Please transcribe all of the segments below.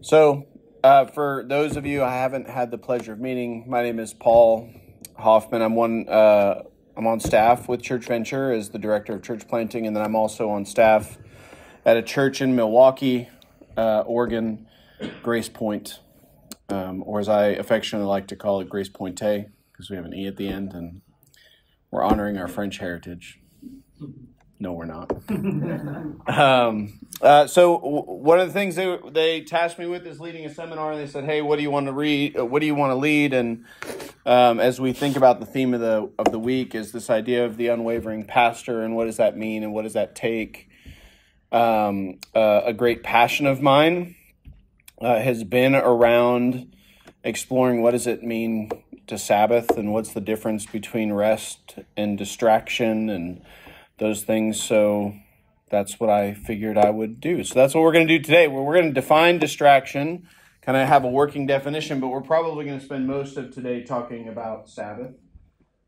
So, for those of you I haven't had the pleasure of meeting, my name is Paul Hoffman. I'm on staff with Church Venture as the director of church planting, and then I'm also on staff at a church in Milwaukee, Oregon, Grace Point, or as I affectionately like to call it, Grace Pointe, because we have an E at the end, and we're honoring our French heritage. No, we're not. So one of the things they tasked me with is leading a seminar, and they said, "Hey, what do you want to read? What do you want to lead?" And as we think about the theme of the week, is this idea of the unwavering pastor, and what does that mean, and what does that take? A great passion of mine has been around exploring what does it mean to Sabbath, and what's the difference between rest and distraction, and those things. So that's what I figured I would do. So that's what we're going to do today. We're going to define distraction, kind of have a working definition, but we're probably going to spend most of today talking about Sabbath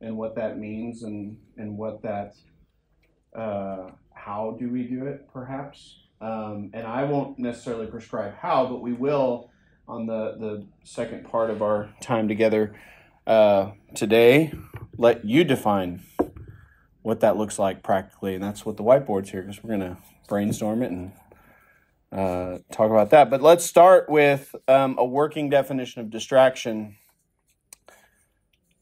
and what that means and what that, how do we do it, perhaps. And I won't necessarily prescribe how, but we will on the second part of our time together today let you define what that looks like practically, and that's what the whiteboard's here, because we're going to brainstorm it and talk about that. But let's start with a working definition of distraction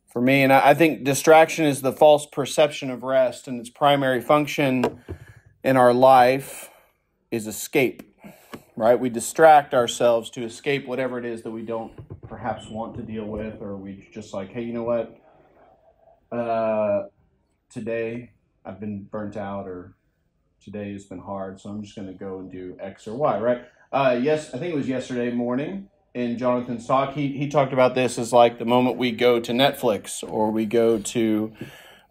for me, and I think distraction is the false perception of rest, and its primary function in our life is escape, right? We distract ourselves to escape whatever it is that we don't perhaps want to deal with, or we just like, hey, you know what? Today I've been burnt out, or today has been hard, so I'm just going to go and do X or Y, right? Yes, I think it was yesterday morning in Jonathan's talk, he talked about this as like the moment we go to Netflix, or we go to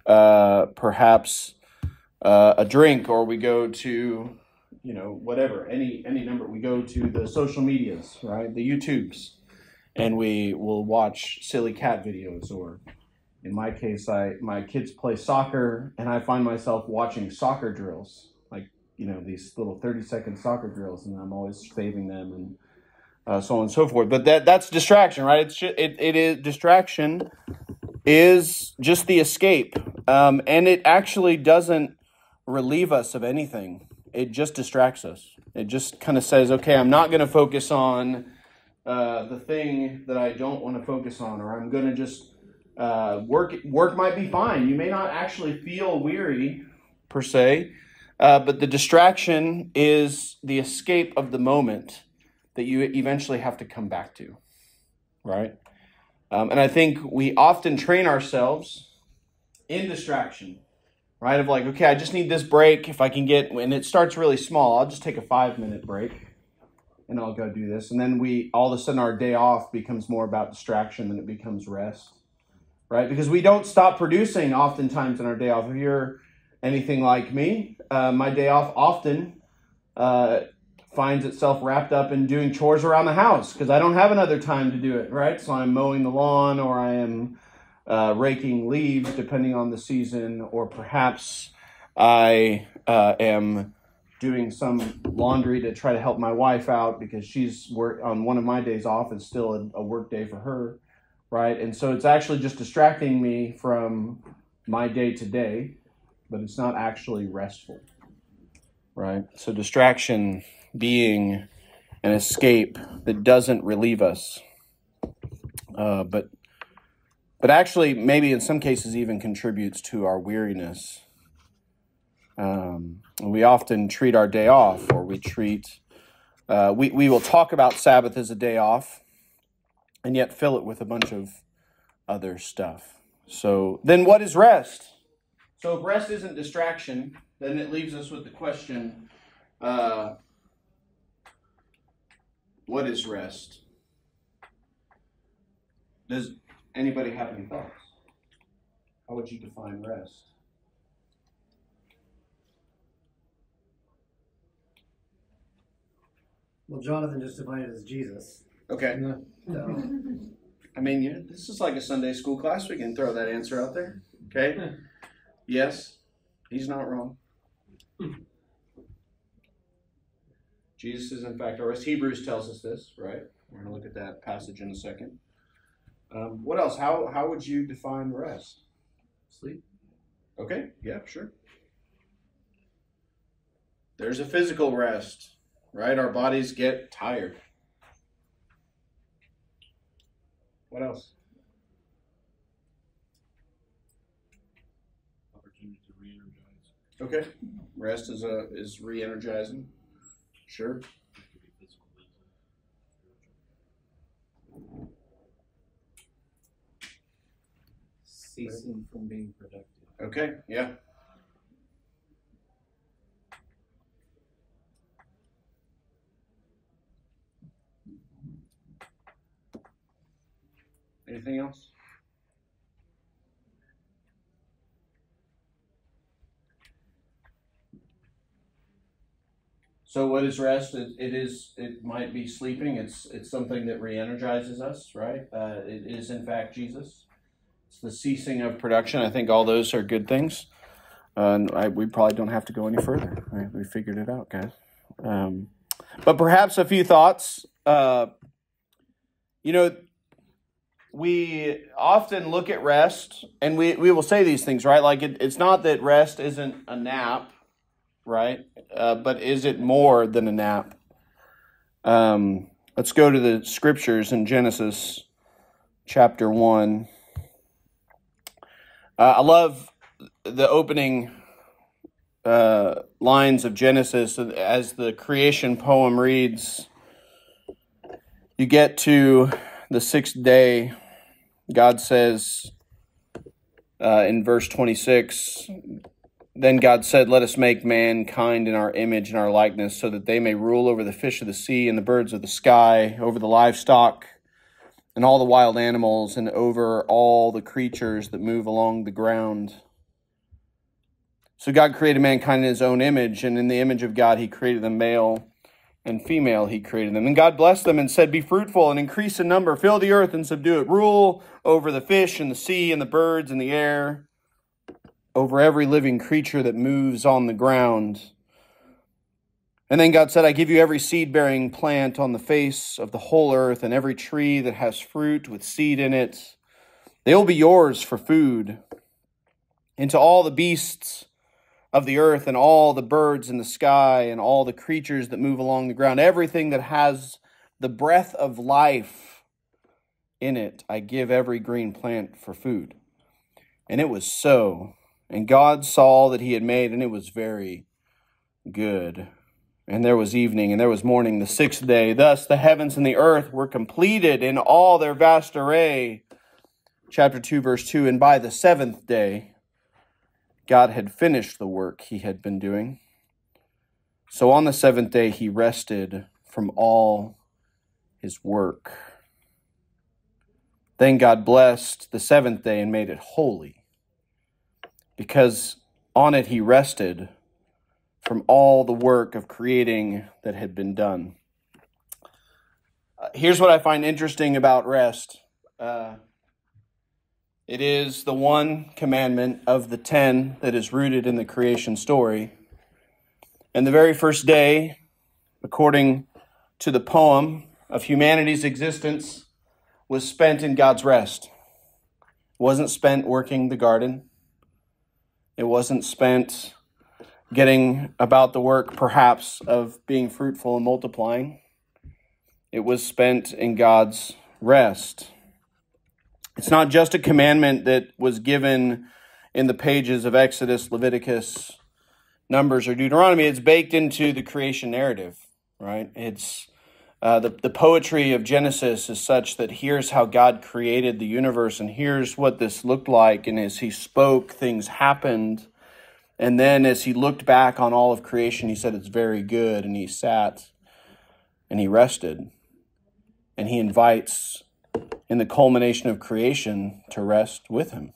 perhaps a drink, or we go to, whatever, any number. We go to the social medias, right? The YouTubes, and we will watch silly cat videos, or in my case, my kids play soccer, and I find myself watching soccer drills, like, these little 30-second soccer drills, and I'm always saving them, and so on and so forth. But that's distraction, right? It is distraction is just the escape, and it actually doesn't relieve us of anything. It just distracts us. It just kind of says, okay, I'm not going to focus on the thing that I don't want to focus on, or I'm going to just work might be fine. You may not actually feel weary per se, but the distraction is the escape of the moment that you eventually have to come back to, right? And I think we often train ourselves in distraction, right? Of like, okay, I just need this break. If I can get, and it starts really small, I'll just take a 5-minute break and I'll go do this. And then all of a sudden our day off becomes more about distraction than it becomes rest. Right? Because we don't stop producing oftentimes in our day off. If you're anything like me, my day off often finds itself wrapped up in doing chores around the house because I don't have another time to do it, right? So I'm mowing the lawn, or I am raking leaves depending on the season, or perhaps I am doing some laundry to try to help my wife out because she's on one of my days off. It's still a work day for her. Right, and so it's actually just distracting me from my day-to-day, but it's not actually restful, right? So distraction being an escape that doesn't relieve us, but actually maybe in some cases even contributes to our weariness. We often treat our day off, or we will talk about Sabbath as a day off, and yet fill it with a bunch of other stuff. So then what is rest? So if rest isn't distraction, then it leaves us with the question, what is rest? Does anybody have any thoughts? How would you define rest? Well, Jonathan just defined it as Jesus. Okay. So. I mean, this is like a Sunday school class. We can throw that answer out there. Okay? Yes, he's not wrong. Jesus is in fact our rest. Hebrews tells us this, right? We're going to look at that passage in a second. What else? How would you define rest? Sleep. Okay, yeah, sure. There's a physical rest, right? Our bodies get tired. What else? Opportunity to re-energize. Okay, rest is re-energizing. Sure. It could be physical, mental, spiritual. Ceasing from being productive. Okay, yeah. Anything else? So what is rest? It might be sleeping. It's something that re-energizes us, right? It is in fact Jesus. It's the ceasing of production. I think all those are good things. We probably don't have to go any further. Right? We figured it out, guys. But perhaps a few thoughts. We often look at rest, and we will say these things, right? Like it's not that rest isn't a nap, right? But is it more than a nap? Let's go to the scriptures in Genesis chapter 1. I love the opening lines of Genesis as the creation poem reads. You get to the sixth day, God says in verse 26, then God said, let us make mankind in our image and our likeness so that they may rule over the fish of the sea and the birds of the sky, over the livestock and all the wild animals, and over all the creatures that move along the ground. So God created mankind in his own image, and in the image of God he created them, male and female he created them. And God blessed them and said, be fruitful and increase in number, fill the earth and subdue it, rule over the fish and the sea and the birds in the air, over every living creature that moves on the ground. And then God said, I give you every seed-bearing plant on the face of the whole earth, and every tree that has fruit with seed in it. They will be yours for food. And to all the beasts of the earth, and all the birds in the sky, and all the creatures that move along the ground, everything that has the breath of life in it, I give every green plant for food. And it was so. And God saw all that he had made, and it was very good. And there was evening, and there was morning, the sixth day. Thus the heavens and the earth were completed in all their vast array. Chapter 2, verse 2, and by the seventh day, God had finished the work he had been doing. So on the seventh day, he rested from all his work. Then God blessed the seventh day and made it holy, because on it he rested from all the work of creating that had been done. Here's what I find interesting about rest. It is the one commandment of the 10 that is rooted in the creation story. And the very first day, according to the poem of humanity's existence, was spent in God's rest. It wasn't spent working the garden. It wasn't spent getting about the work, perhaps, of being fruitful and multiplying. It was spent in God's rest. It's not just a commandment that was given in the pages of Exodus, Leviticus, Numbers, or Deuteronomy. It's baked into the creation narrative, right? It's the poetry of Genesis is such that here's how God created the universe, and here's what this looked like. And as he spoke, things happened. And then as he looked back on all of creation, he said, it's very good. And he sat and he rested. And he invites, in the culmination of creation, to rest with him.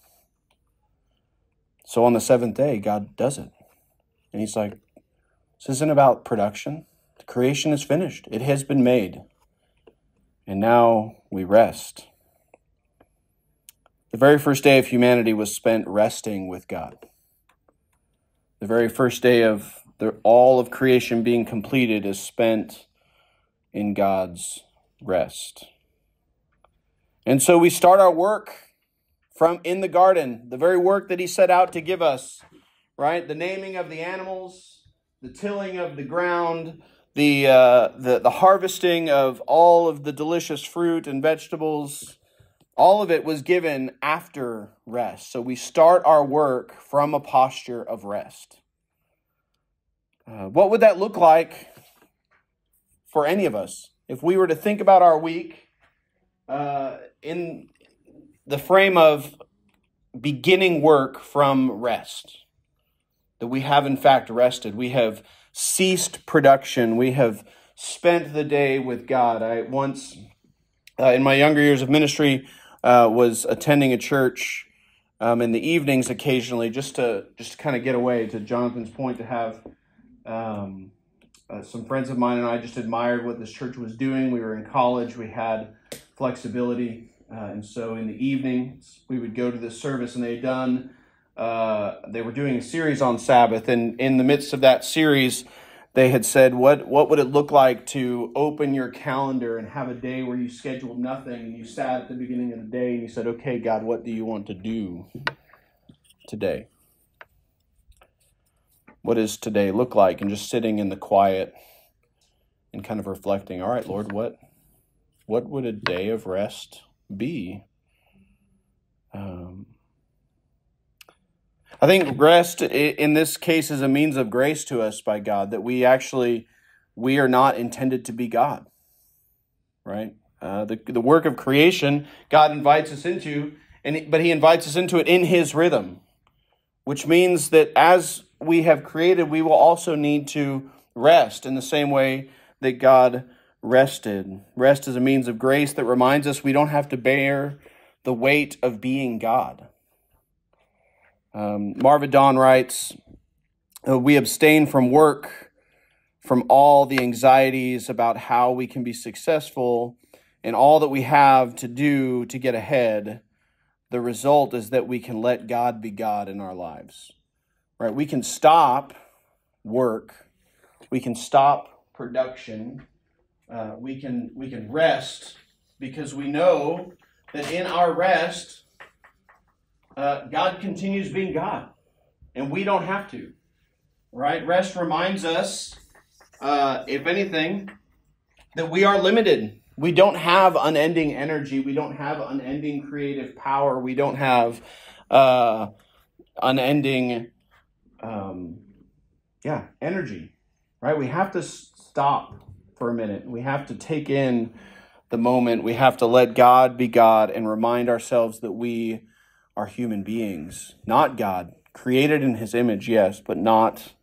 So on the seventh day, God does it. And he's like, this isn't about production. The creation is finished. It has been made. And now we rest. The very first day of humanity was spent resting with God. The very first day of all of creation being completed is spent in God's rest. And so we start our work from in the garden, the very work that he set out to give us, right? The naming of the animals, the tilling of the ground, the harvesting of all of the delicious fruit and vegetables, all of it was given after rest. So we start our work from a posture of rest. What would that look like for any of us? If we were to think about our week in the frame of beginning work from rest, that we have in fact rested. We have ceased production. We have spent the day with God. I once, in my younger years of ministry, was attending a church in the evenings occasionally, just to kind of get away. To Jonathan's point, to have some friends of mine and I just admired what this church was doing. We were in college. We had flexibility. And so in the evenings, we would go to this service, and they were doing a series on Sabbath. And in the midst of that series, they had said, what would it look like to open your calendar and have a day where you scheduled nothing, and you sat at the beginning of the day and you said, okay, God, what do you want to do today? What does today look like? And just sitting in the quiet and kind of reflecting, all right, Lord, what would a day of rest be? I think rest in this case is a means of grace to us by God, that we are not intended to be God, right? The work of creation, God invites us into, but he invites us into it in his rhythm, which means that as we have created, we will also need to rest in the same way that God rested. Rest is a means of grace that reminds us we don't have to bear the weight of being God. Marva Dawn writes, we abstain from work, from all the anxieties about how we can be successful and all that we have to do to get ahead. The result is that we can let God be God in our lives. Right? We can stop work. We can stop production. We can rest because we know that in our rest, God continues being God, and we don't have to. Right? Rest reminds us, if anything, that we are limited. We don't have unending energy. We don't have unending creative power. We don't have unending energy. Right? We have to stop for a minute. We have to take in the moment. We have to let God be God and remind ourselves that we are human beings, not God. Created in his image, yes, but not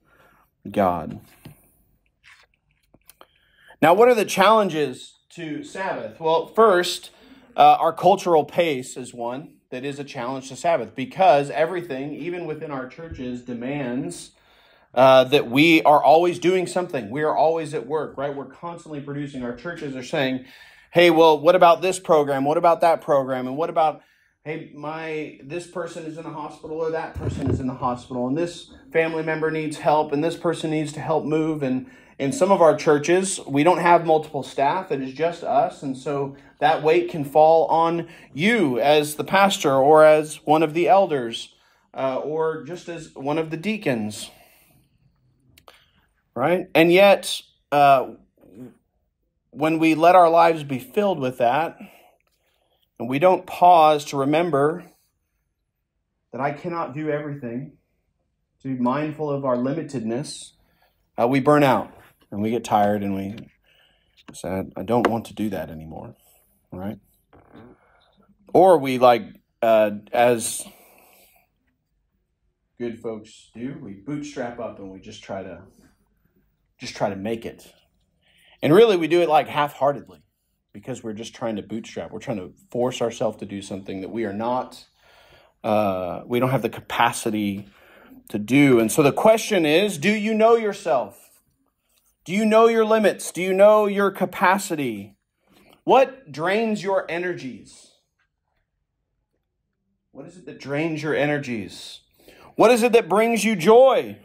God. Now, what are the challenges to Sabbath? Well, first, our cultural pace is one that is a challenge to Sabbath, because everything, even within our churches, demands that we are always doing something. We are always at work, right? We're constantly producing. Our churches are saying, hey, well, what about this program? What about that program? And what about, hey, this person is in the hospital, or that person is in the hospital, and this family member needs help, and this person needs to help move. And in some of our churches, we don't have multiple staff. It is just us. And so that weight can fall on you as the pastor, or as one of the elders, or just as one of the deacons. Right? And yet, when we let our lives be filled with that, and we don't pause to remember that I cannot do everything, to be mindful of our limitedness, we burn out and we get tired, and we say, I don't want to do that anymore, right? Or we, as good folks do, we bootstrap up and we just try to make it. And really, we do it half-heartedly, because we're just trying to bootstrap. We're trying to force ourselves to do something that we are not, we don't have the capacity to do. And so the question is, do you know yourself? Do you know your limits? Do you know your capacity? What drains your energies? What is it that drains your energies? What is it that brings you joy?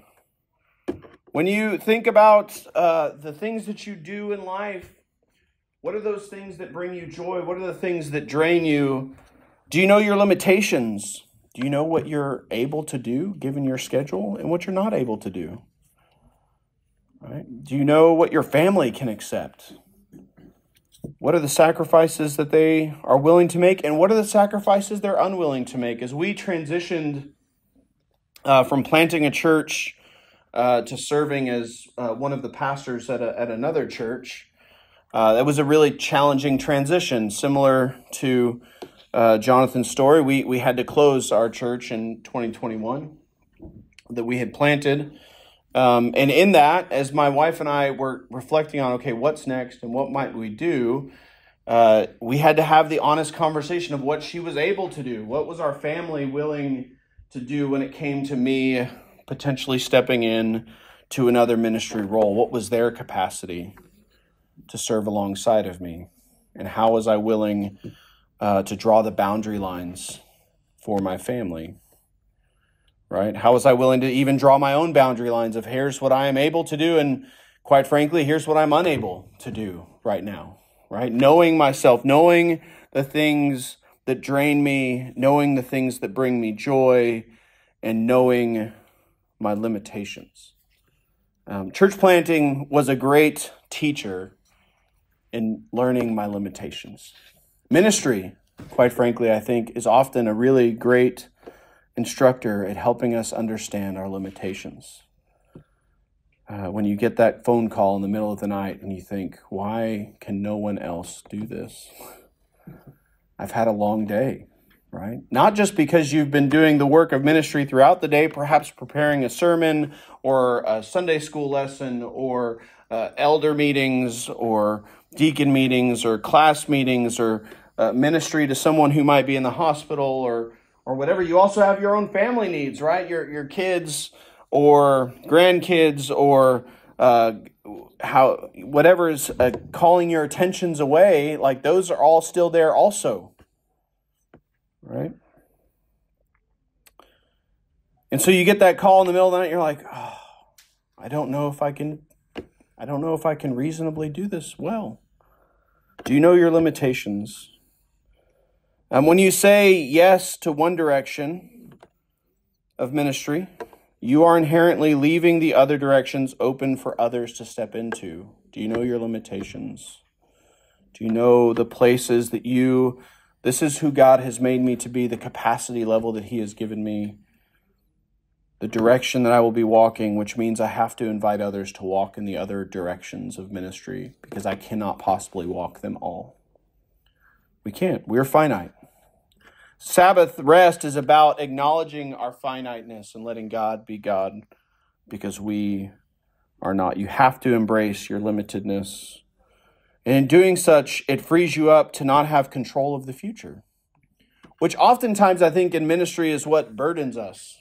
When you think about the things that you do in life, what are those things that bring you joy? What are the things that drain you? Do you know your limitations? Do you know what you're able to do given your schedule and what you're not able to do? Right? Do you know what your family can accept? What are the sacrifices that they are willing to make, and what are the sacrifices they're unwilling to make? As we transitioned from planting a church to serving as one of the pastors at another church, that was a really challenging transition. Similar to Jonathan's story, we had to close our church in 2021 that we had planted. And in that, as my wife and I were reflecting on, okay, what's next and what might we do, we had to have the honest conversation of what she was able to do. What was our family willing to do when it came to me potentially stepping in to another ministry role? What was their capacity to serve alongside of me? And how was I willing to draw the boundary lines for my family? Right? How was I willing to even draw my own boundary lines of here's what I am able to do, and quite frankly, here's what I'm unable to do right now, right? Knowing myself, knowing the things that drain me, knowing the things that bring me joy, and knowing my limitations. Church planting was a great teacher in learning my limitations. Ministry, quite frankly, I think is often a really great instructor at helping us understand our limitations. When you get that phone call in the middle of the night and you think, why can no one else do this? I've had a long day, right? Not just because you've been doing the work of ministry throughout the day, perhaps preparing a sermon or a Sunday school lesson or elder meetings or deacon meetings or class meetings or ministry to someone who might be in the hospital or whatever. You also have your own family needs, right? Your kids or grandkids or whatever is calling your attentions away, like those are all still there also, right? And so you get that call in the middle of the night, you're like, oh, I don't know if I can reasonably do this well. Do you know your limitations? When you say yes to one direction of ministry, you are inherently leaving the other directions open for others to step into. Do you know your limitations? Do you know the places that this is who God has made me to be, the capacity level that He has given me, the direction that I will be walking, which means I have to invite others to walk in the other directions of ministry because I cannot possibly walk them all. We can't. We're finite. Sabbath rest is about acknowledging our finiteness and letting God be God because we are not. You have to embrace your limitedness. And in doing such, it frees you up to not have control of the future, which oftentimes I think in ministry is what burdens us,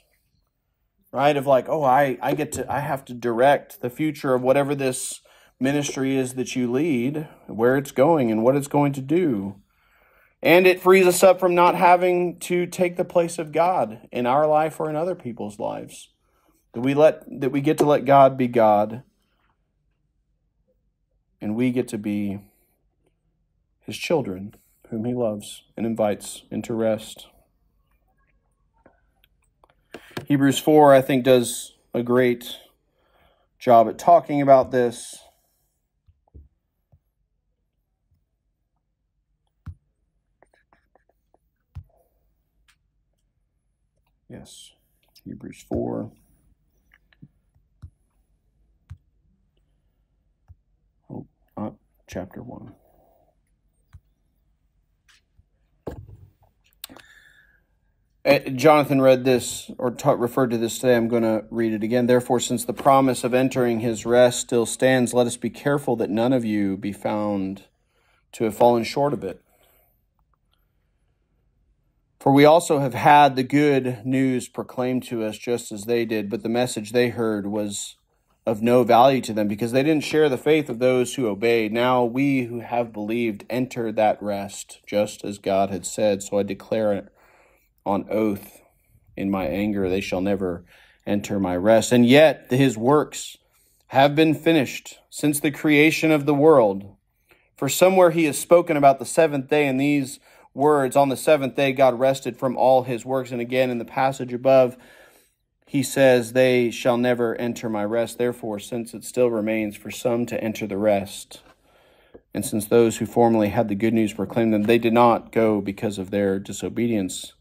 right? Of like, oh, I have to direct the future of whatever this ministry is that you lead, where it's going and what it's going to do. And it frees us up from not having to take the place of God in our life or in other people's lives. That we get to let God be God, and we get to be His children, whom He loves and invites into rest. Hebrews 4, I think, does a great job at talking about this. Yes, Hebrews 4. Chapter 1. Jonathan read this or referred to this today. I'm going to read it again. Therefore, since the promise of entering His rest still stands, let us be careful that none of you be found to have fallen short of it. For we also have had the good news proclaimed to us just as they did, but the message they heard was of no value to them because they didn't share the faith of those who obeyed. Now we who have believed enter that rest, just as God had said. So I declare it on oath in my anger, they shall never enter my rest. And yet His works have been finished since the creation of the world. For somewhere he has spoken about the seventh day in these words, on the seventh day God rested from all his works. And again, in the passage above, he says, they shall never enter my rest. Therefore, since it still remains for some to enter the rest, and since those who formerly had the good news proclaimed them, they did not go because of their disobedience,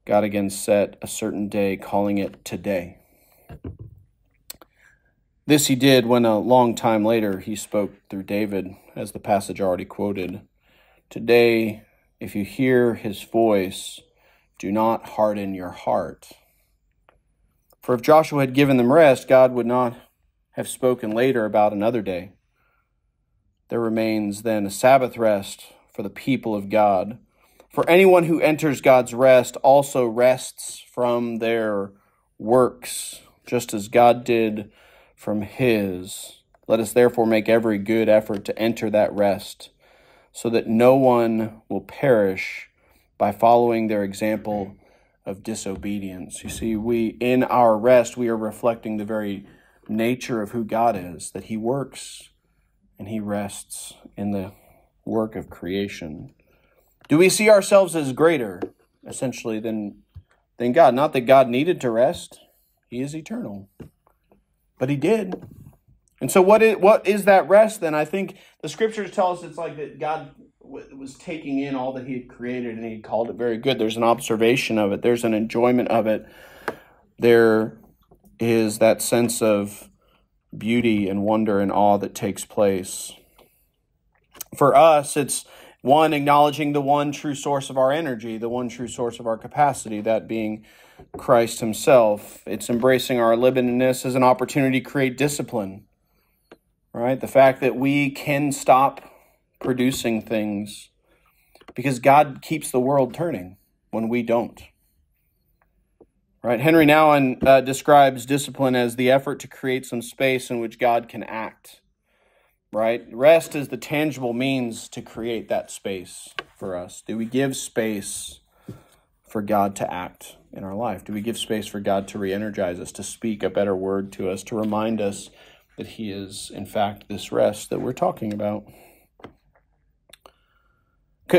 God again set a certain day, calling it today. This he did when a long time later he spoke through David, as the passage already quoted. Today, if you hear his voice, do not harden your heart. For if Joshua had given them rest, God would not have spoken later about another day. There remains then a Sabbath rest for the people of God. For anyone who enters God's rest also rests from their works, just as God did from his. Let us therefore make every good effort to enter that rest, so that no one will perish by following their example of disobedience. You see, in our rest, we are reflecting the very nature of who God is, that he works and he rests in the work of creation. Do we see ourselves as greater, essentially, than God? Not that God needed to rest. He is eternal. But he did. And so what is that rest then? I think the scriptures tell us it's like that God was taking in all that he had created and he called it very good. There's an observation of it. There's an enjoyment of it. There is that sense of beauty and wonder and awe that takes place. For us, it's one, acknowledging the one true source of our energy, the one true source of our capacity, that being Christ himself. It's embracing our limitedness as an opportunity to create discipline, right? The fact that we can stop producing things because God keeps the world turning when we don't. Right? Henry Nouwen describes discipline as the effort to create some space in which God can act. Right? Rest is the tangible means to create that space for us. Do we give space for God to act in our life? Do we give space for God to re-energize us, to speak a better word to us, to remind us that he is, in fact, this rest that we're talking about?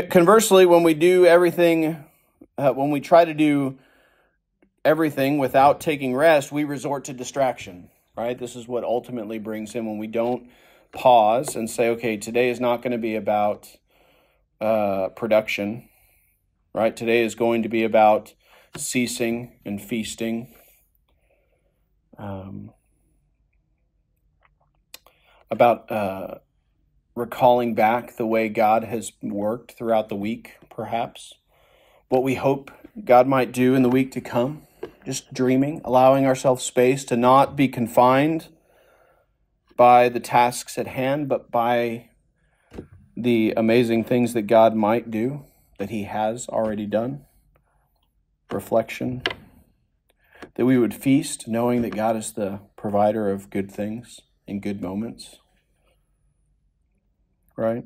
Conversely, when we do everything, when we try to do everything without taking rest, we resort to distraction, right? This is what ultimately brings in when we don't pause and say, okay, today is not going to be about production, right? Today is going to be about ceasing and feasting, about recalling back the way God has worked throughout the week, perhaps, what we hope God might do in the week to come, just dreaming, allowing ourselves space to not be confined by the tasks at hand, but by the amazing things that God might do, that he has already done. Reflection. That we would feast, knowing that God is the provider of good things in good moments. Right?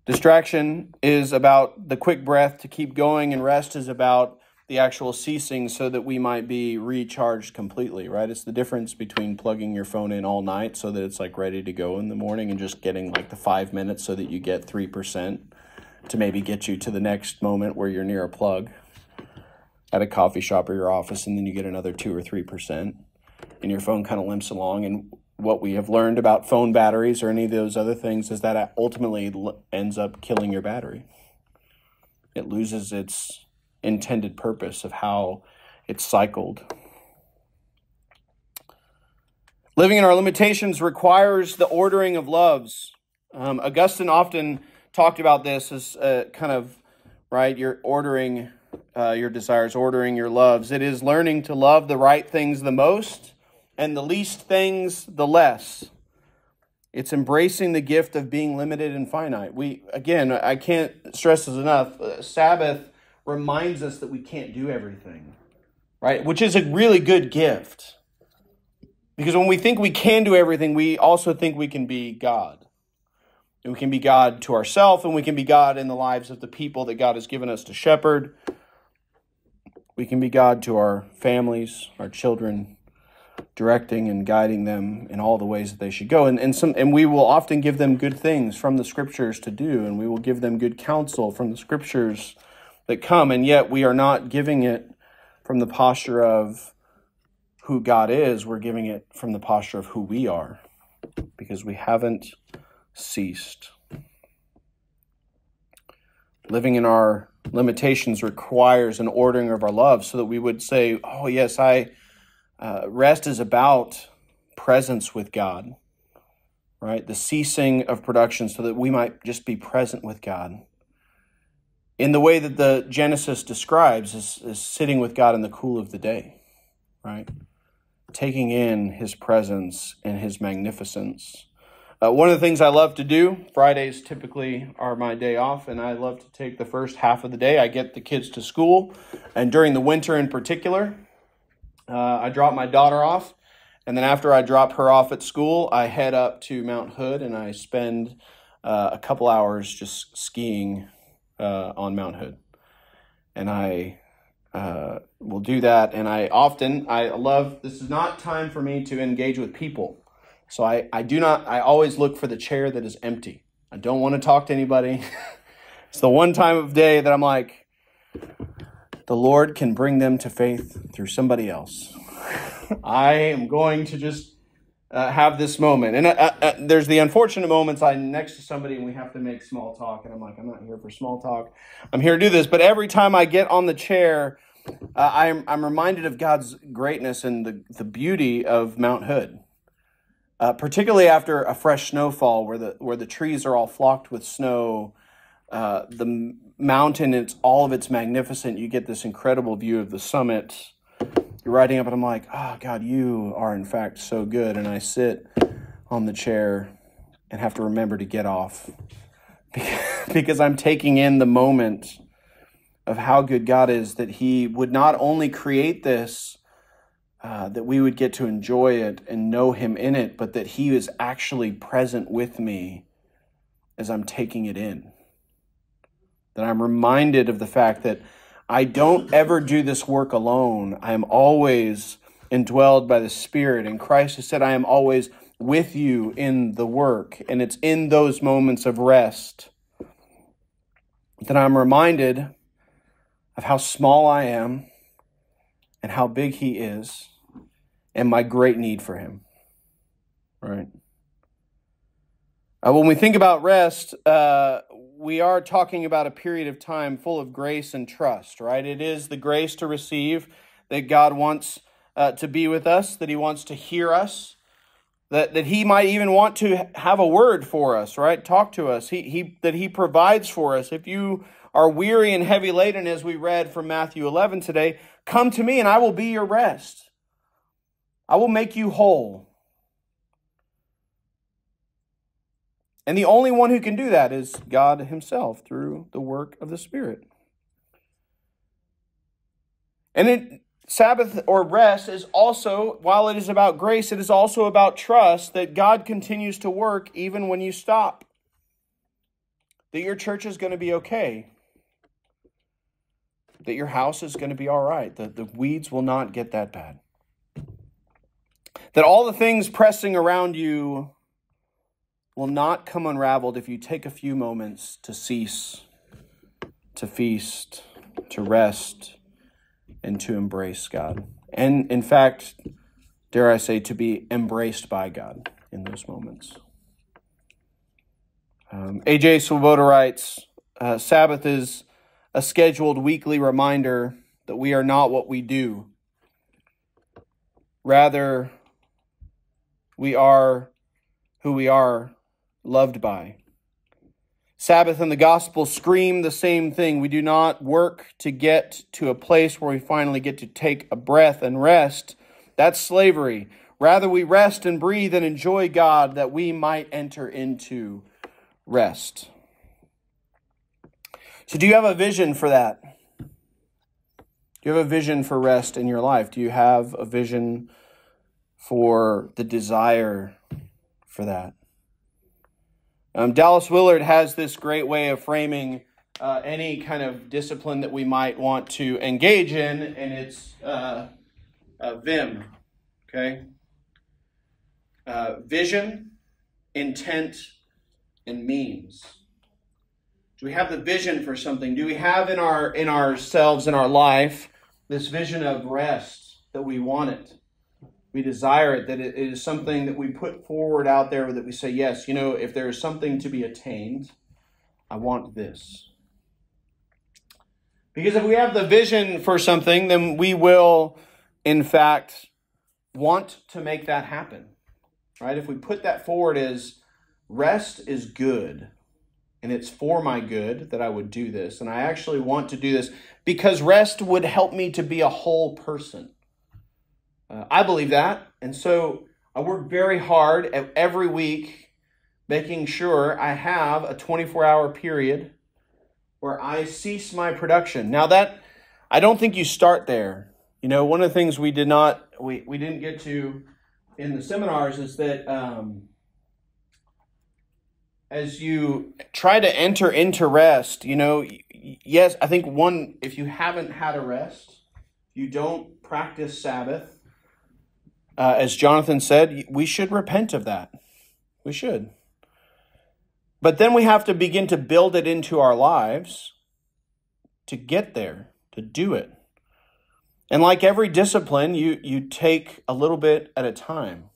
Distraction is about the quick breath to keep going, and rest is about the actual ceasing so that we might be recharged completely, right? It's the difference between plugging your phone in all night so that it's like ready to go in the morning and just getting like the 5 minutes so that you get 3% to maybe get you to the next moment where you're near a plug at a coffee shop or your office, and then you get another 2 or 3% and your phone kind of limps along. And what we have learned about phone batteries or any of those other things is that it ultimately ends up killing your battery. It loses its intended purpose of how it's cycled. Living in our limitations requires the ordering of loves. Augustine often talked about this as kind of, right, you're ordering your desires, ordering your loves. It is learning to love the right things the most and the least things the less. It's embracing the gift of being limited and finite. I can't stress this enough. Sabbath reminds us that we can't do everything, right? Which is a really good gift. Because when we think we can do everything, we also think we can be God. And we can be God to ourselves, and we can be God in the lives of the people that God has given us to shepherd. We can be God to our families, our children, directing and guiding them in all the ways that they should go. And we will often give them good things from the Scriptures to do, and we will give them good counsel from the Scriptures that come, and yet we are not giving it from the posture of who God is. We're giving it from the posture of who we are, because we haven't ceased. Living in our limitations requires an ordering of our love so that we would say, oh yes, rest is about presence with God, right? The ceasing of production so that we might just be present with God. In the way that the Genesis describes is sitting with God in the cool of the day, right? Taking in his presence and his magnificence. One of the things I love to do, Fridays typically are my day off, and I love to take the first half of the day. I get the kids to school, and during the winter in particular, I drop my daughter off, and then after I drop her off at school, I head up to Mount Hood, and I spend a couple hours just skiing on Mount Hood. And I will do that, and I love, this is not time for me to engage with people. So I always look for the chair that is empty. I don't want to talk to anybody. It's the one time of day that I'm like, the Lord can bring them to faith through somebody else. I am going to just have this moment. And there's the unfortunate moments I'm next to somebody and we have to make small talk. And I'm like, I'm not here for small talk. I'm here to do this. But every time I get on the chair, I'm reminded of God's greatness and the beauty of Mount Hood. Particularly after a fresh snowfall where the trees are all flocked with snow, the mountain, it's all of its magnificent. You get this incredible view of the summit. You're riding up and I'm like, oh God, you are in fact so good. And I sit on the chair and have to remember to get off because I'm taking in the moment of how good God is, that he would not only create this, that we would get to enjoy it and know him in it, but that he is actually present with me as I'm taking it in. That I'm reminded of the fact that I don't ever do this work alone. I am always indwelled by the Spirit. And Christ has said, I am always with you in the work. And it's in those moments of rest that I'm reminded of how small I am and how big he is, and my great need for him, right? When we think about rest, we are talking about a period of time full of grace and trust, right? It is the grace to receive that God wants to be with us, that he wants to hear us, that he might even want to have a word for us, right? Talk to us, that he provides for us. If you are weary and heavy laden, as we read from Matthew 11 today, come to me and I will be your rest. I will make you whole. And the only one who can do that is God himself through the work of the Spirit. And Sabbath or rest is also, while it is about grace, it is also about trust that God continues to work even when you stop. That your church is going to be okay. That your house is going to be all right. That the weeds will not get that bad. That all the things pressing around you will not come unraveled if you take a few moments to cease, to feast, to rest, and to embrace God. And in fact, dare I say, to be embraced by God in those moments. A.J. Swoboda writes, Sabbath is a scheduled weekly reminder that we are not what we do. Rather, we are who we are loved by. Sabbath and the gospel scream the same thing. We do not work to get to a place where we finally get to take a breath and rest. That's slavery. Rather, we rest and breathe and enjoy God that we might enter into rest. So do you have a vision for that? Do you have a vision for rest in your life? Do you have a vision for the desire for that? Dallas Willard has this great way of framing any kind of discipline that we might want to engage in, and it's VIM, okay? Vision, intent, and means. Do we have the vision for something? Do we have in ourselves, in our life, this vision of rest, that we want it? We desire it, that it is something that we put forward out there, that we say, yes, if there is something to be attained, I want this. Because if we have the vision for something, then we will, in fact, want to make that happen. Right? If we put that forward as rest is good, and it's for my good that I would do this, and I actually want to do this because rest would help me to be a whole person. I believe that, and so I work very hard every week making sure I have a 24-hour period where I cease my production. Now that, I don't think you start there. One of the things we didn't get to in the seminars is that as you try to enter into rest, yes, I think if you haven't had a rest, you don't practice Sabbath, as Jonathan said, we should repent of that. We should. But then we have to begin to build it into our lives to get there, to do it. And like every discipline, you take a little bit at a time,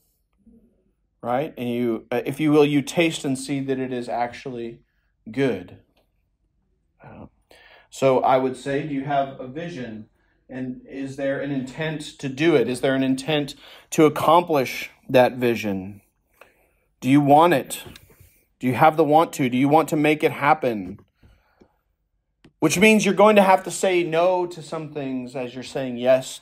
right? And you, if you will, you taste and see that it is actually good. So I would say, do you have a vision? And is there an intent to do it? Is there an intent to accomplish that vision? Do you want it? Do you have the want to? Do you want to make it happen? Which means you're going to have to say no to some things as you're saying yes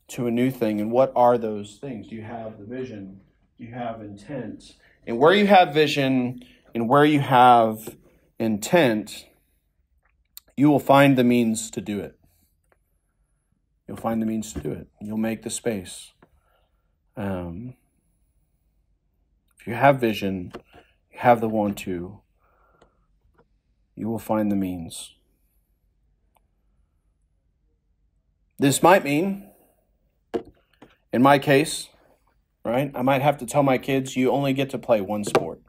to a new thing. And what are those things? Do you have the vision? Do you have intent? And where you have vision and where you have intent, you will find the means to do it. You'll find the means to do it. You'll make the space. If you have vision, you have the want to, you will find the means. This might mean, in my case, right, I might have to tell my kids, you only get to play one sport.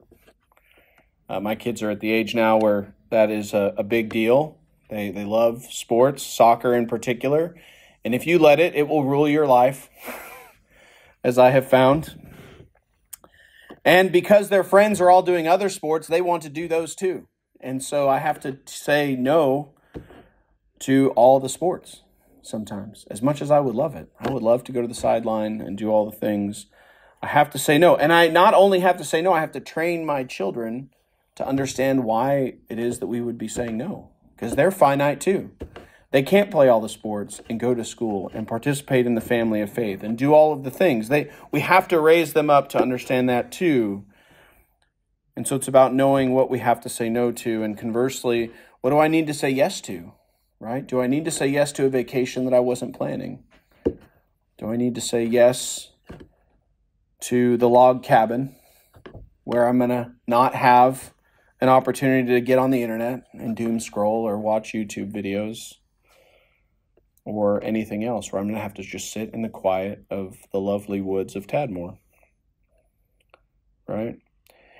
My kids are at the age now where that is a big deal. They love sports, soccer in particular. And if you let it, it will rule your life, as I have found. And because their friends are all doing other sports, they want to do those too. And so I have to say no to all the sports sometimes, as much as I would love it. I would love to go to the sideline and do all the things. I have to say no. And I not only have to say no, I have to train my children to understand why it is that we would be saying no, because they're finite too. They can't play all the sports and go to school and participate in the family of faith and do all of the things. We have to raise them up to understand that too. And so it's about knowing what we have to say no to. And conversely, what do I need to say yes to? Right? Do I need to say yes to a vacation that I wasn't planning? Do I need to say yes to the log cabin where I'm going to not have an opportunity to get on the internet and doom scroll or watch YouTube videos or anything else, where I'm going to have to just sit in the quiet of the lovely woods of Tadmor? Right?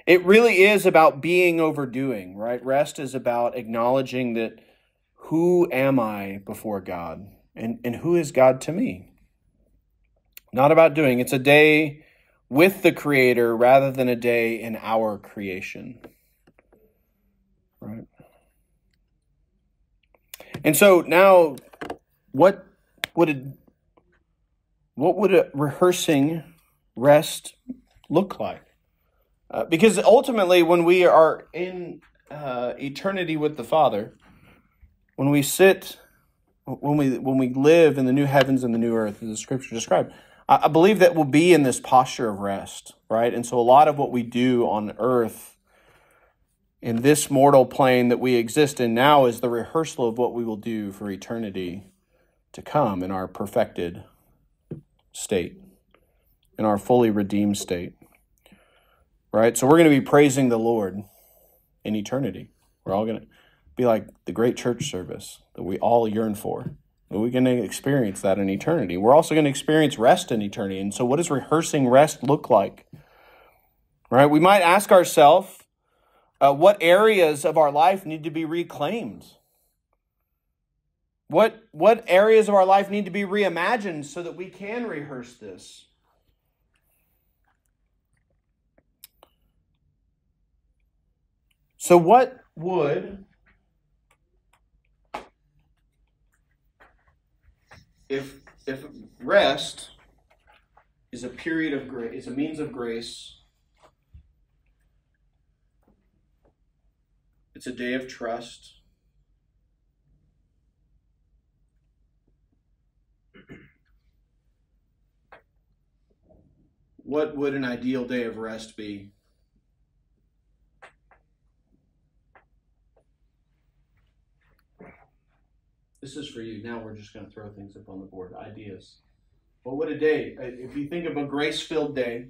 It really is about being overdoing, right? Rest is about acknowledging that who am I before God? And who is God to me? Not about doing. It's a day with the Creator rather than a day in our creation. Right? And so now, what would a rehearsing rest look like? Because ultimately, when we are in eternity with the Father, when we live in the new heavens and the new earth, as the Scripture described, I believe that we'll be in this posture of rest, right? And so a lot of what we do on earth, in this mortal plane that we exist in now, is the rehearsal of what we will do for eternity to come in our perfected state, in our fully redeemed state. Right? So we're going to be praising the Lord in eternity. be like the great church service that we all yearn for. We're going to experience that in eternity. We're also going to experience rest in eternity. And so what does rehearsing rest look like? Right? We might ask ourselves, what areas of our life need to be reclaimed? What areas of our life need to be reimagined so that we can rehearse this? So what would, if rest is a period of grace, is a means of grace, it's a day of trust, what would an ideal day of rest be? This is for you. Now we're just going to throw things up on the board. Ideas. What would a day, if you think of a grace-filled day,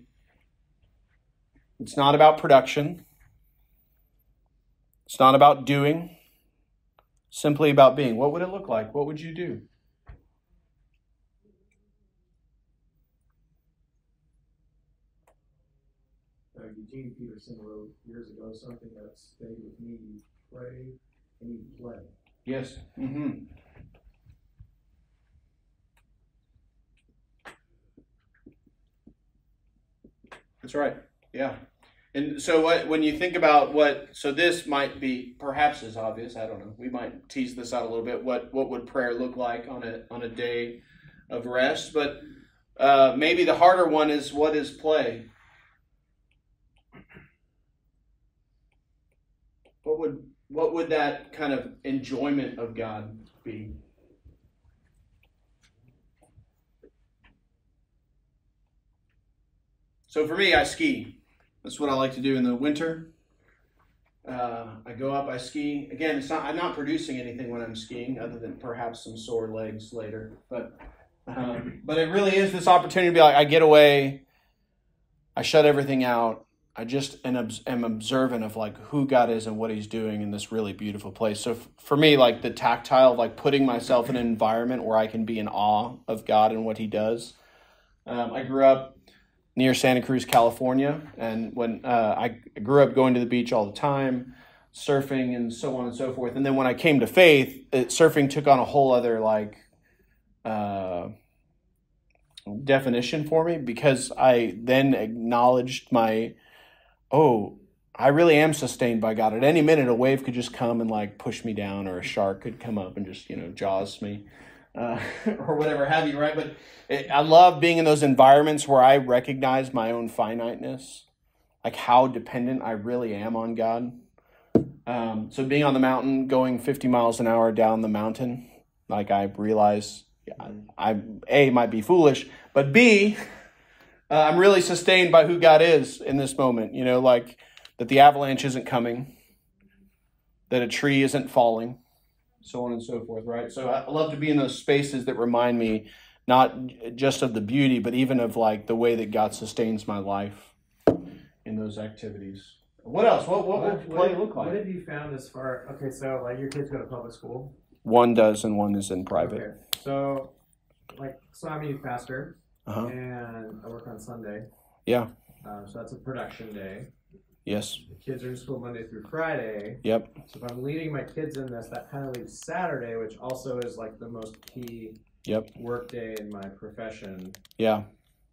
it's not about production. It's not about doing. Simply about being. What would it look like? What would you do? Eugene Peterson wrote years ago something that stayed with me: pray and you play. Yes. Mm-hmm. That's right. Yeah. And so when you think about so this might be perhaps as obvious, I don't know. We might tease this out a little bit. What would prayer look like on a day of rest? But maybe the harder one is, what is play? What would that kind of enjoyment of God be? So for me, I ski. That's what I like to do in the winter. I go up, I ski. Again, I'm not producing anything when I'm skiing, other than perhaps some sore legs later. But it really is this opportunity to be like, I get away, I shut everything out. I just am observant of like who God is and what He's doing in this really beautiful place. So for me, like the tactile, like putting myself in an environment where I can be in awe of God and what He does. I grew up near Santa Cruz, California, and when I grew up going to the beach all the time, surfing and so on and so forth. And then when I came to faith, surfing took on a whole other like definition for me, because I then acknowledged I really am sustained by God. At any minute, a wave could just come and like push me down, or a shark could come up and just, jaws me, or whatever have you, right? But I love being in those environments where I recognize my own finiteness, like how dependent I really am on God. So being on the mountain, going 50 miles an hour down the mountain, like I realize I A, might be foolish, but B, I'm really sustained by who God is in this moment, like that the avalanche isn't coming, that a tree isn't falling, so on and so forth, right? So I love to be in those spaces that remind me not just of the beauty, but even of like the way that God sustains my life in those activities. What else? What would play look like? What have you found as far? Okay, so like your kids go to public school. One does, and one is in private. Okay, so I'm a youth pastor, and I work on Sunday. Yeah. So that's a production day. Yes. The kids are in school Monday through Friday. Yep. So if I'm leading my kids in this, that kind of leaves Saturday, which also is like the most key work day in my profession. Yeah.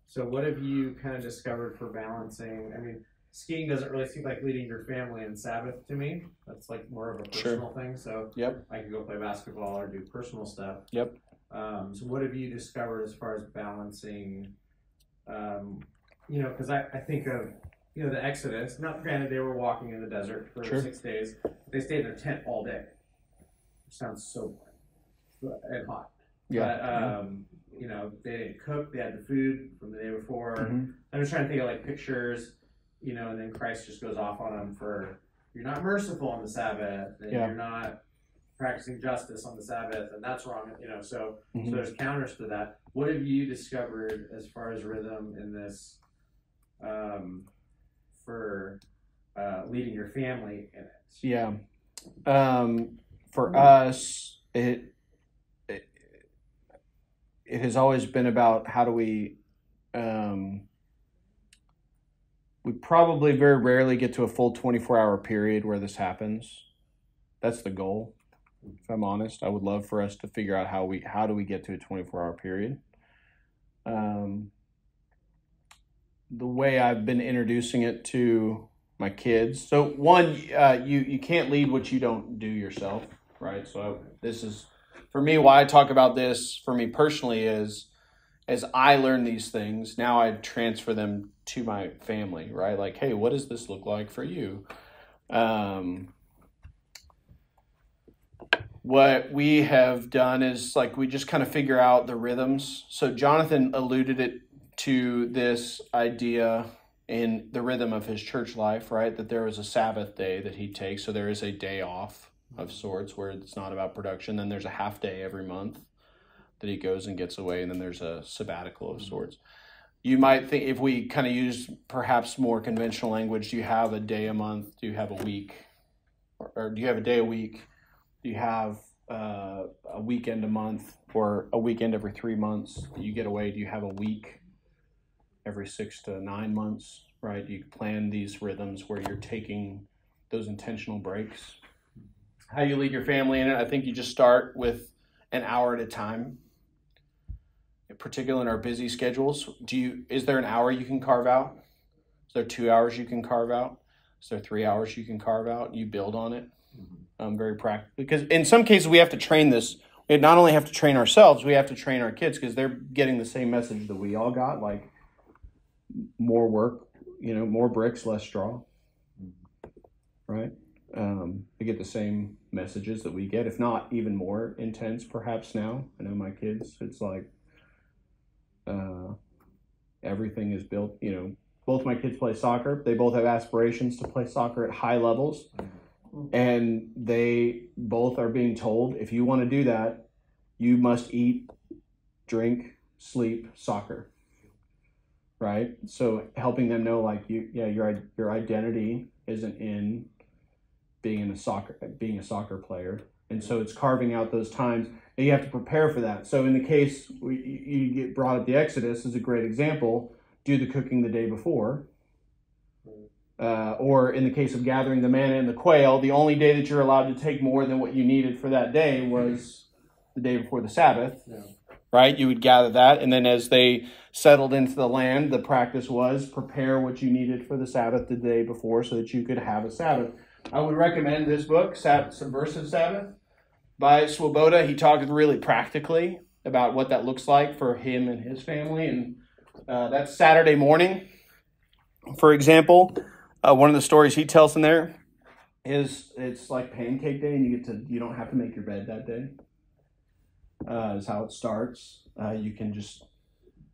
So what have you kind of discovered for balancing? I mean, skiing doesn't really seem like leading your family in Sabbath to me. That's like more of a personal thing. So I can go play basketball or do personal stuff. Yep. So what have you discovered as far as balancing, because I think of, the Exodus. Not granted, they were walking in the desert for 6 days. They stayed in their tent all day. Which sounds so boring and hot. Yeah. But, they didn't cook. They had the food from the day before. Mm-hmm. I'm just trying to think of like pictures, and then Christ just goes off on them for, you're not merciful on the Sabbath, and you're not practicing justice on the Sabbath, and that's wrong, so there's counters to that. What have you discovered as far as rhythm in this for leading your family in it? Yeah. For us, it has always been about how do we probably very rarely get to a full 24-hour period where this happens. That's the goal. If I'm honest, I would love for us to figure out how do we get to a 24-hour period. The way I've been introducing it to my kids. So one, you can't lead what you don't do yourself, right? So this is, for me, why I talk about this for me personally is, as I learn these things, now I transfer them to my family, right? Like, hey, what does this look like for you? What we have done is like we just kind of figure out the rhythms. So Jonathan alluded it to this idea in the rhythm of his church life, right? That there was a Sabbath day that he takes. So there is a day off of sorts where it's not about production. Then there's a half day every month that he goes and gets away. And then there's a sabbatical of sorts. You might think, if we kind of use perhaps more conventional language, do you have a day a month? Do you have a week? Or do you have a day a week? Do you have a weekend a month, or a weekend every 3 months that you get away? Do you have a week every 6 to 9 months, right? Do you plan these rhythms where you're taking those intentional breaks? How you lead your family in it, I think you just start with an hour at a time. Particularly in our busy schedules, is there an hour you can carve out? Is there 2 hours you can carve out? Is there 3 hours you can carve out? You build on it very practically. Because in some cases we have to train this. We not only have to train ourselves, we have to train our kids because they're getting the same message that we all got, like more work, more bricks, less straw, right? They get the same messages that we get, if not even more intense perhaps now. I know my kids, it's like everything is built, both my kids play soccer. They both have aspirations to play soccer at high levels. And they both are being told, if you want to do that, you must eat, drink, sleep, soccer. Right? So helping them know, like, your identity isn't in being a soccer player. And so it's carving out those times, and you have to prepare for that. So in the case you get brought up, the Exodus is a great example. Do the cooking the day before. Or in the case of gathering the manna and the quail, the only day that you're allowed to take more than what you needed for that day was the day before the Sabbath, right? You would gather that, and then as they settled into the land, the practice was prepare what you needed for the Sabbath the day before so that you could have a Sabbath. I would recommend this book, Subversive Sabbath, by Swoboda. He talked really practically about what that looks like for him and his family, and that's Saturday morning, for example. One of the stories he tells in there is it's like pancake day, and you don't have to make your bed that day. Is how it starts. You can just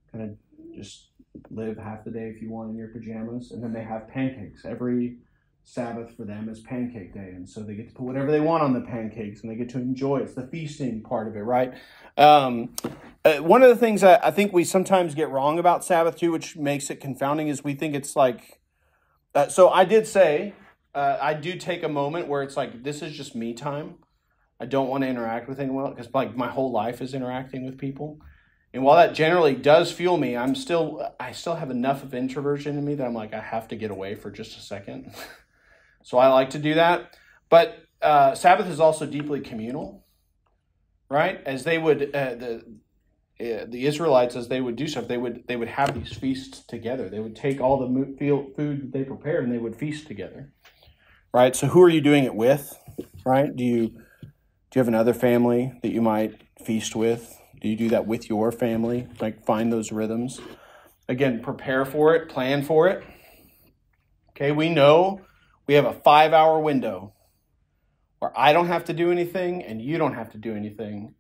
kind of just live half the day if you want in your pajamas, and then they have pancakes. Every Sabbath for them is pancake day, and so they get to put whatever they want on the pancakes, and they get to enjoy it. It's the feasting part of it, right? One of the things I think we sometimes get wrong about Sabbath too, which makes it confounding, is we think it's like, so I did say, I do take a moment where it's like, this is just me time. I don't want to interact with anyone because like my whole life is interacting with people. And while that generally does fuel me, I still have enough of introversion in me that I'm like, I have to get away for just a second. So I like to do that. But Sabbath is also deeply communal, right? As they would, the Israelites, as they would do stuff, they would have these feasts together. They would take all the food that they prepared and they would feast together, right? So who are you doing it with, right? Do you have another family that you might feast with? Do you do that with your family? Like find those rhythms. Again, prepare for it, plan for it. Okay, we know we have a 5-hour window where I don't have to do anything and you don't have to do anything.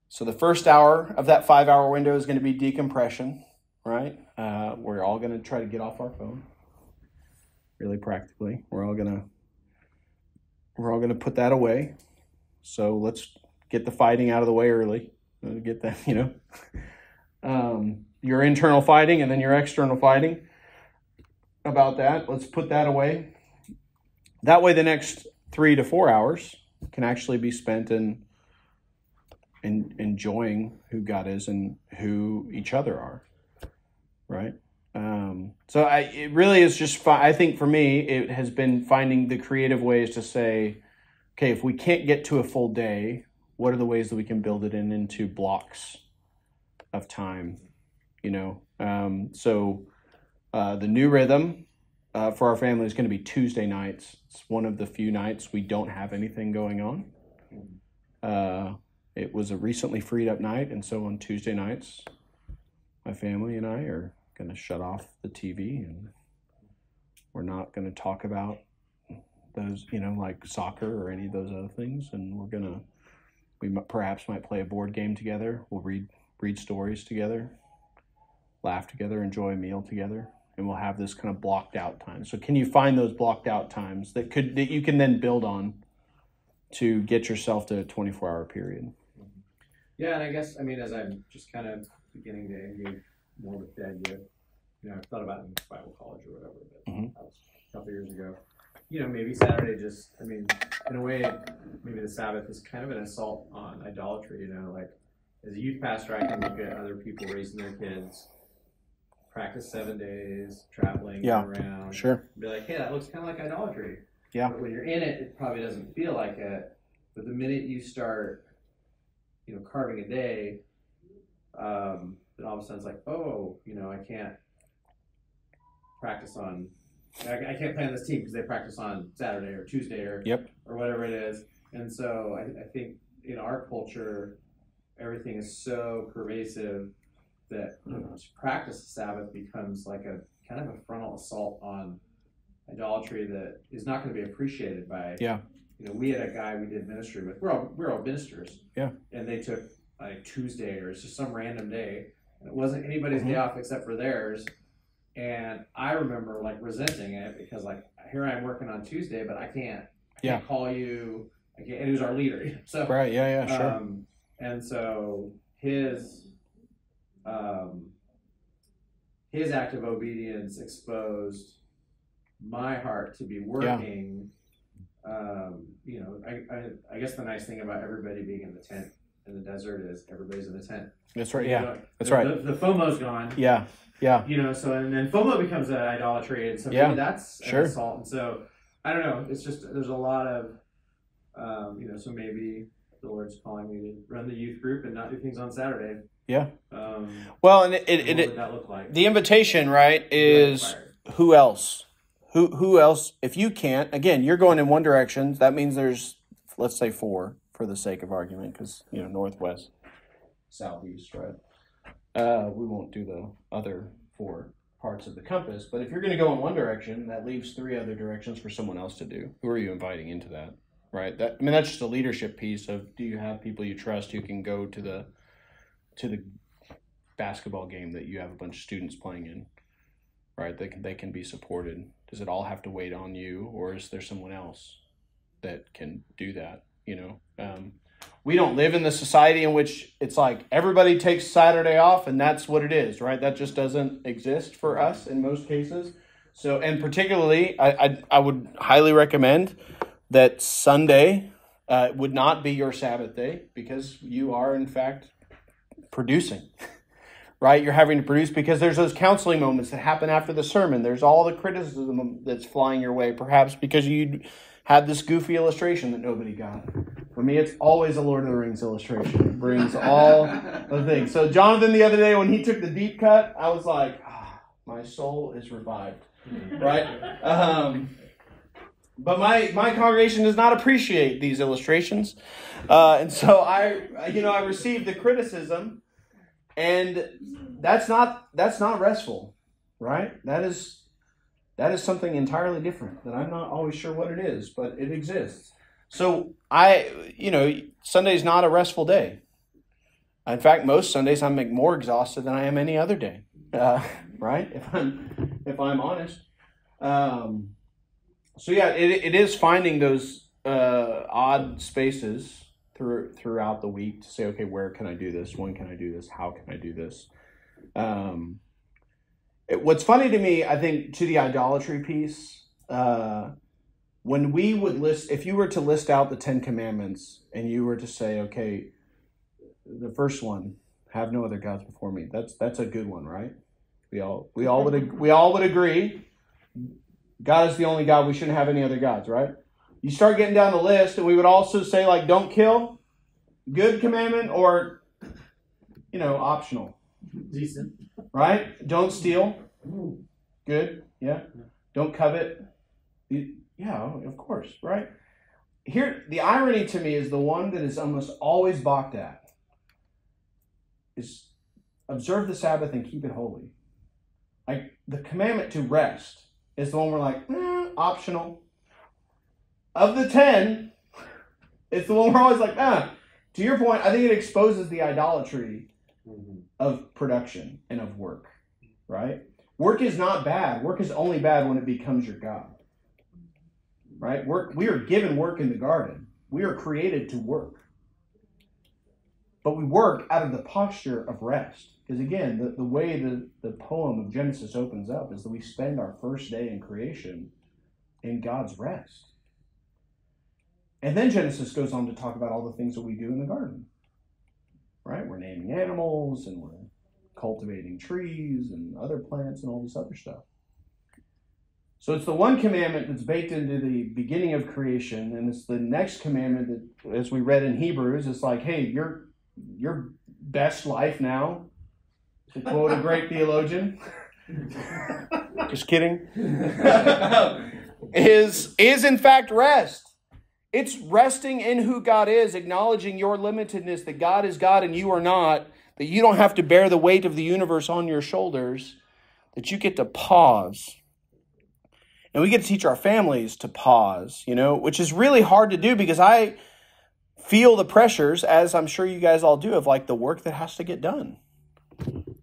So the first hour of that 5-hour window is going to be decompression, right? We're all going to try to get off our phone. Really practically, we're all going to put that away. So let's get the fighting out of the way early. Get that, your internal fighting and then your external fighting about that. Let's put that away. That way the next 3 to 4 hours can actually be spent in enjoying who God is and who each other are, right? So it really is just, I think for me, it has been finding the creative ways to say, okay, if we can't get to a full day, what are the ways that we can build it into blocks of time, you know? So the new rhythm for our family is going to be Tuesday nights. It's one of the few nights we don't have anything going on. It was a recently freed up night, and so on Tuesday nights, my family and I are going to shut off the TV, and we're not going to talk about those, you know, like soccer or any of those other things, and we perhaps might play a board game together. We'll read stories together, laugh together, enjoy a meal together, and we'll have this kind of blocked out time. So can you find those blocked out times that you can then build on to get yourself to a 24-hour period? Yeah, and I guess, I mean, as I'm just kind of beginning to engage more with the idea, you know, I've thought about it in Bible college or whatever, but that was a couple years ago. You know, maybe Saturday just, I mean, in a way, maybe the Sabbath is kind of an assault on idolatry, you know, like as a youth pastor, I can look at other people raising their kids, practice 7 days, traveling around, sure, be like, hey, that looks kind of like idolatry. Yeah. But when you're in it, it probably doesn't feel like it. But the minute you start, you know, carving a day, then all of a sudden it's like, oh, you know, I can't practice on, I can't play on this team because they practice on Saturday or Tuesday or whatever it is. And so I think in our culture, everything is so pervasive that to practice the Sabbath becomes like a kind of a frontal assault on idolatry that is not going to be appreciated by, you know, we had a guy we did ministry with, we're all ministers, and they took like Tuesday or it's just some random day, and it wasn't anybody's day off except for theirs, and I remember like resenting it because like here I am working on Tuesday, but I can't call you, and he was our leader, so sure. And so his act of obedience exposed my heart to be working. You know, I guess the nice thing about everybody being in the tent in the desert is everybody's in the tent. That's right. You know, that's right. The FOMO's gone. Yeah. You know, so and then FOMO becomes an idolatry, and so maybe that's an assault. And so I don't know. It's just there's a lot of you know. So maybe the Lord's calling me to run the youth group and not do things on Saturday. Yeah. Well, and what would that look like? The invitation, right, is who else? Who else? If you can't, again, you're going in one direction. That means there's, let's say 4 for the sake of argument, because, you know, northwest, southeast, right? We won't do the other 4 parts of the compass, but if you're going to go in one direction, that leaves 3 other directions for someone else to do. Who are you inviting into that, right? That's just a leadership piece of, do you have people you trust who can go to the basketball game that you have a bunch of students playing in, right? They can be supported. Does it all have to wait on you, or is there someone else that can do that? You know, we don't live in the society in which it's like everybody takes Saturday off and that's what it is, right? That just doesn't exist for us in most cases. So, and particularly, I would highly recommend that Sunday would not be your Sabbath day, because you are in fact producing. Right? You're having to produce because there's those counseling moments that happen after the sermon. There's all the criticism that's flying your way, perhaps because you had this goofy illustration that nobody got. For me, it's always a Lord of the Rings illustration. It brings all the things. So Jonathan, the other day, when he took the deep cut, I was like, my soul is revived. Right? But my congregation does not appreciate these illustrations. And so I received the criticism. And that's not restful, right? That is something entirely different that I'm not always sure what it is, but it exists. So Sunday's not a restful day. In fact, most Sundays I'm more exhausted than I am any other day, right? If I'm honest. So yeah, it is finding those odd spaces throughout the week to say, okay, where can I do this? When can I do this? How can I do this? What's funny to me, I think, to the idolatry piece, when we would list, if you were to list out the 10 commandments and you were to say, okay, the first one, have no other gods before me. That's a good one, right? We all would agree. God is the only God. We shouldn't have any other gods, right? You start getting down the list, and we would also say, like, don't kill, good commandment, or, optional. Decent. Right? Don't steal, good, yeah. Don't covet, yeah, of course, right? Here, the irony to me is the one that is almost always balked at is observe the Sabbath and keep it holy. Like, the commandment to rest is the one we're like, optional. Of the 10, it's the one we're always like, To your point, I think it exposes the idolatry of production and of work, right? Work is not bad. Work is only bad when it becomes your God, right? We are given work in the garden. We are created to work. But we work out of the posture of rest. Because again, the way the poem of Genesis opens up is that we spend our first day in creation in God's rest. And then Genesis goes on to talk about all the things that we do in the garden. Right? We're naming animals and we're cultivating trees and other plants and all this other stuff. So it's the one commandment that's baked into the beginning of creation, and it's the next commandment that, as we read in Hebrews, it's like, hey, your best life now, to quote a great theologian, just kidding, is in fact rest. It's resting in who God is, acknowledging your limitedness, that God is God and you are not, that you don't have to bear the weight of the universe on your shoulders, that you get to pause. And we get to teach our families to pause, which is really hard to do because I feel the pressures, as I'm sure you guys all do, of like the work that has to get done,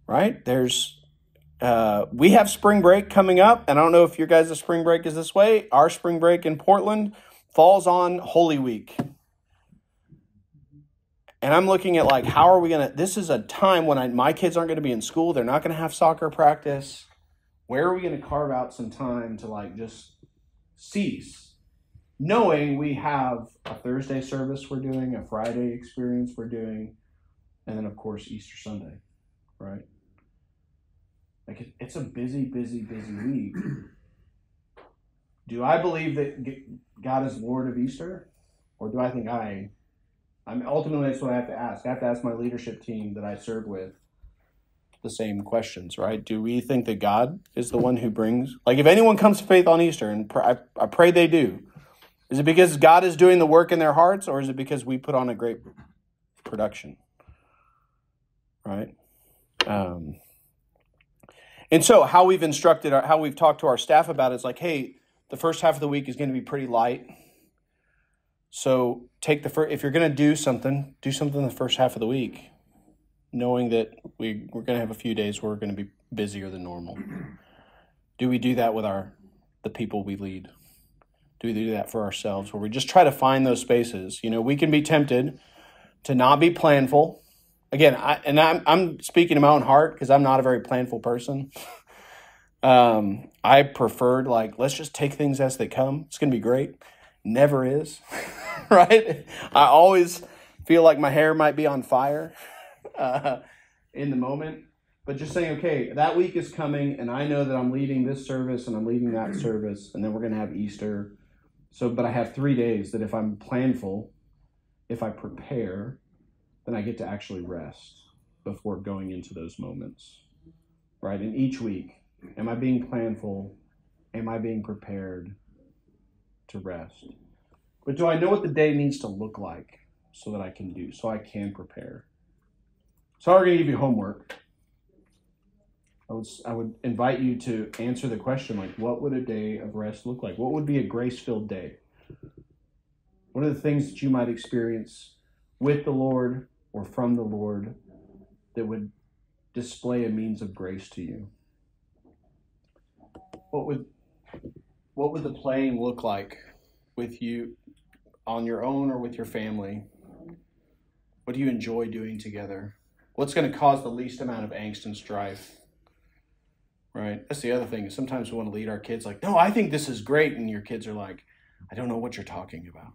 right? We have spring break coming up, and I don't know if your guys' spring break is this way. Our spring break in Portland falls on Holy Week. And I'm looking at like, how are we going to, this is a time when my kids aren't going to be in school. They're not going to have soccer practice. Where are we going to carve out some time to like just cease? Knowing we have a Thursday service we're doing, a Friday experience we're doing, and then of course Easter Sunday, right? Like it's a busy, busy, busy week. Do I believe that God is Lord of Easter? Or do I think ultimately that's what I have to ask. I have to ask my leadership team that I serve with the same questions, right? Do we think that God is the one who brings, like if anyone comes to faith on Easter, and I pray they do, is it because God is doing the work in their hearts, or is it because we put on a great production, right? And so how we've instructed, how we've talked to our staff about it is like, hey, the first half of the week is going to be pretty light. So if you're going to do something the first half of the week, knowing that we're going to have a few days where we're going to be busier than normal. Do we do that with the people we lead? Do we do that for ourselves, where we just try to find those spaces? We can be tempted to not be planful. Again, I'm speaking to my own heart because I'm not a very planful person. I preferred let's just take things as they come. It's going to be great. Never is, right? I always feel like my hair might be on fire in the moment. But just saying, okay, that week is coming, and I know that I'm leading this service and I'm leading that service, and then we're going to have Easter. But I have 3 days that if I'm planful, if I prepare, then I get to actually rest before going into those moments, right? And each week, am I being planful? Am I being prepared to rest? But do I know what the day needs to look like so that I can prepare? So I'm going to give you homework. I would invite you to answer the question, what would a day of rest look like? What would be a grace-filled day? What are the things that you might experience with the Lord or from the Lord that would display a means of grace to you? What would the playing look like with you on your own or with your family? What do you enjoy doing together? What's going to cause the least amount of angst and strife? Right? That's the other thing. Sometimes we want to lead our kids no, I think this is great. And your kids are like, I don't know what you're talking about.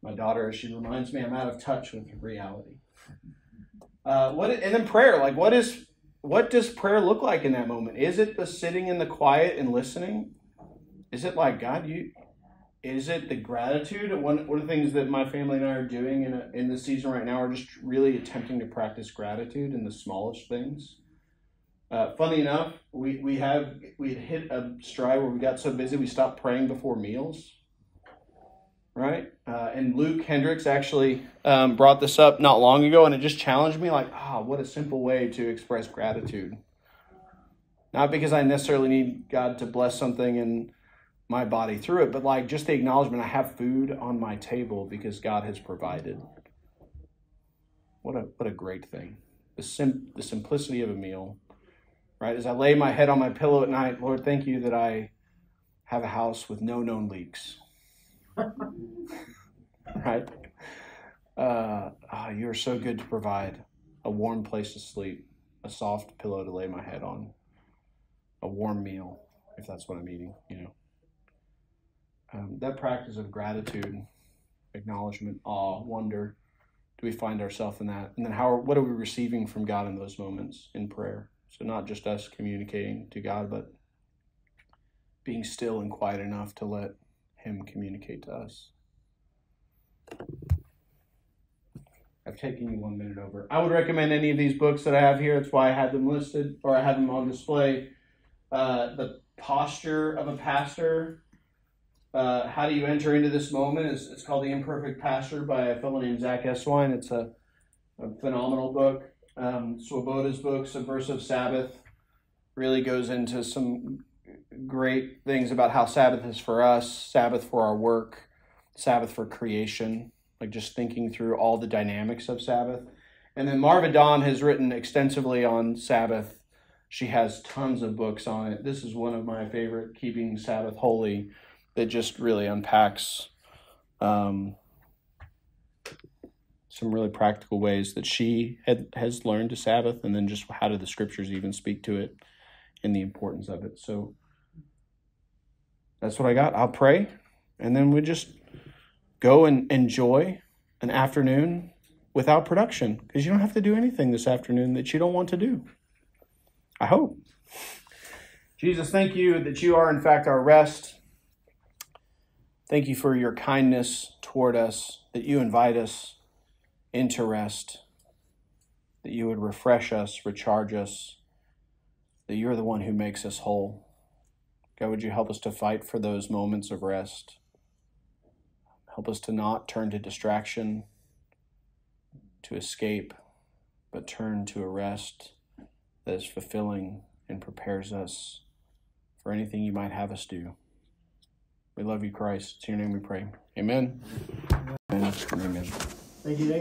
My daughter, she reminds me I'm out of touch with reality. And then prayer, like what does prayer look like in that moment? Is it the sitting in the quiet and listening? Is it like, God, is it the gratitude? One of the things that my family and I are doing in the season right now are just really attempting to practice gratitude in the smallest things. Funny enough, we had hit a stride where we got so busy we stopped praying before meals. Right? And Luke Hendricks actually brought this up not long ago, and it just challenged me like, what a simple way to express gratitude. Not because I necessarily need God to bless something in my body through it, but like just the acknowledgement I have food on my table because God has provided. What a great thing. The simplicity of a meal. Right? As I lay my head on my pillow at night, Lord, thank you that I have a house with no known leaks. Right? You are so good to provide a warm place to sleep, a soft pillow to lay my head on, a warm meal, if that's what I'm eating, that practice of gratitude, acknowledgement, awe, wonder, do we find ourselves in that? And then what are we receiving from God in those moments in prayer? So not just us communicating to God, but being still and quiet enough to let Him communicate to us. I've taken you 1 minute over. I would recommend any of these books that I have here. That's why I had them listed, or I had them on display. The Posture of a Pastor. How do you enter into this moment? It's called The Imperfect Pastor by a fellow named Zach Eswine. It's a phenomenal book. Swoboda's book, Subversive Sabbath, really goes into some great things about how Sabbath is for us, Sabbath for our work, Sabbath for creation, like just thinking through all the dynamics of Sabbath. And then Marva Dawn has written extensively on Sabbath. She has tons of books on it. This is one of my favorite, Keeping Sabbath Holy, that just really unpacks some really practical ways that she has learned to Sabbath, and then just how do the scriptures even speak to it and the importance of it. So that's what I got. I'll pray, and then we just go and enjoy an afternoon without production, because you don't have to do anything this afternoon that you don't want to do. I hope. Jesus, thank you that you are in fact our rest. Thank you for your kindness toward us, that you invite us into rest, that you would refresh us, recharge us, that you're the one who makes us whole. God, would you help us to fight for those moments of rest? Help us to not turn to distraction, to escape, but turn to a rest that is fulfilling and prepares us for anything you might have us do. We love you, Christ. It's in your name we pray. Amen. Amen. Amen. Thank you.